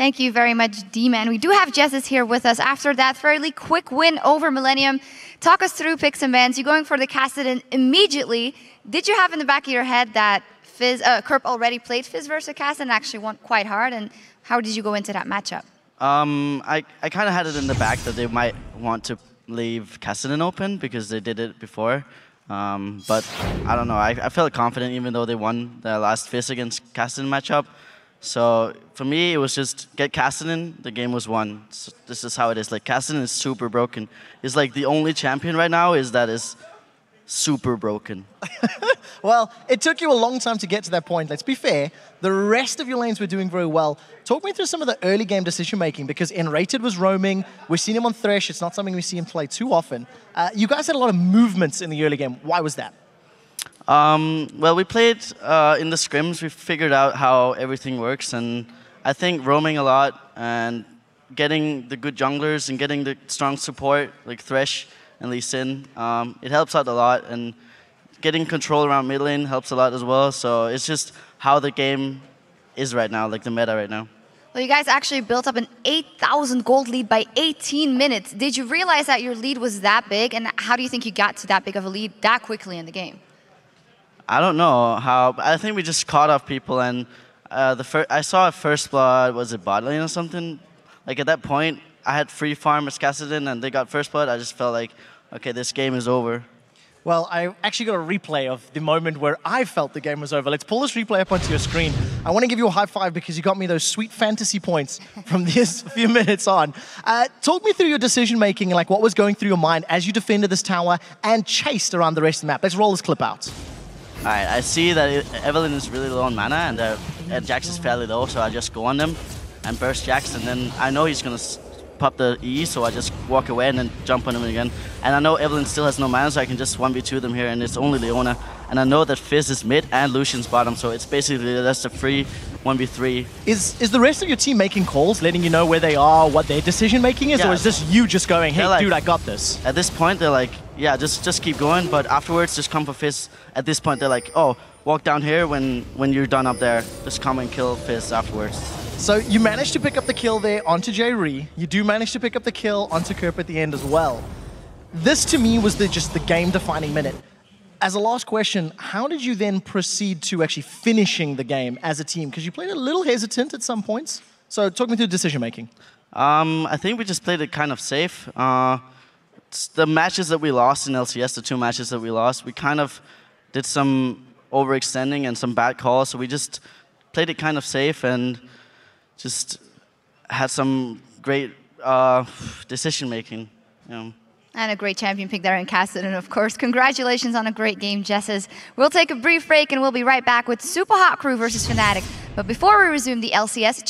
Thank you very much, D-Man. We do have Jesses here with us after that fairly quick win over Millenium. Talk us through picks and bans. You're going for the Kassadin immediately. Did you have in the back of your head that Kerp already played Fizz versus Kassadin and actually won quite hard? And how did you go into that matchup? I kind of had it in the back that they might want to leave Kassadin open because they did it before. But I don't know. I felt confident even though they won the last Fizz against Kassadin matchup. So for me, it was just get Kassadin, the game was won. So this is how it is. Like Kassadin is super broken. It's like the only champion right now is super broken. Well, it took you a long time to get to that point. Let's be fair. The rest of your lanes were doing very well. Talk me through some of the early game decision making because Enrated was roaming. We've seen him on Thresh. It's not something we see him play too often. You guys had a lot of movements in the early game. Why was that? Well, we played in the scrims. We figured out how everything works, and I think roaming a lot and getting the good junglers and getting the strong support like Thresh and Lee Sin, it helps out a lot. And getting control around mid lane helps a lot as well. So it's just how the game is right now, like the meta right now. Well, you guys actually built up an 8,000 gold lead by 18 minutes. Did you realize that your lead was that big, and how do you think you got to that big of a lead that quickly in the game? I don't know how. I think we just caught off people, and I saw a first blood. Was it bot lane or something? Like at that point, I had free farm as Kassadin, and they got first blood. I just felt like, okay, this game is over. Well, I actually got a replay of the moment where I felt the game was over. Let's pull this replay up onto your screen. I want to give you a high five because you got me those sweet fantasy points from this few minutes on. Talk me through your decision making, like what was going through your mind as you defended this tower and chased around the rest of the map. Let's roll this clip out. All right, I see that Evelynn is really low on mana and Jax is fairly low, so I just go on them and burst Jax, and then I know he's going to pop the E, so I just walk away and then jump on him again. And I know Evelynn still has no mana, so I can just 1v2 them here, and it's only Leona. And I know that Fizz is mid and Lucian's bottom, so it's basically just a free 1v3. Is the rest of your team making calls, letting you know where they are, what their decision making is, yeah, or is this you just going, hey, like, dude, I got this? At this point, they're like, yeah, just keep going, but afterwards, just come for Fizz. At this point, they're like, oh, walk down here when you're done up there. Just come and kill Fizz afterwards. So you managed to pick up the kill there onto J-Ree. You do manage to pick up the kill onto Kerp at the end as well. This, to me, was just the game-defining minute. As a last question, how did you then proceed to actually finishing the game as a team? Because you played a little hesitant at some points. So talk me through decision-making. I think we just played it kind of safe. The matches that we lost in LCS, the 2 matches that we lost, we kind of did some overextending and some bad calls. So we just played it kind of safe and just had some great decision-making. You know. And a great champion pick there in Kassadin, of course. Congratulations on a great game, Jesses. We'll take a brief break and we'll be right back with Super Hot Crew versus Fnatic. But before we resume the LCS, check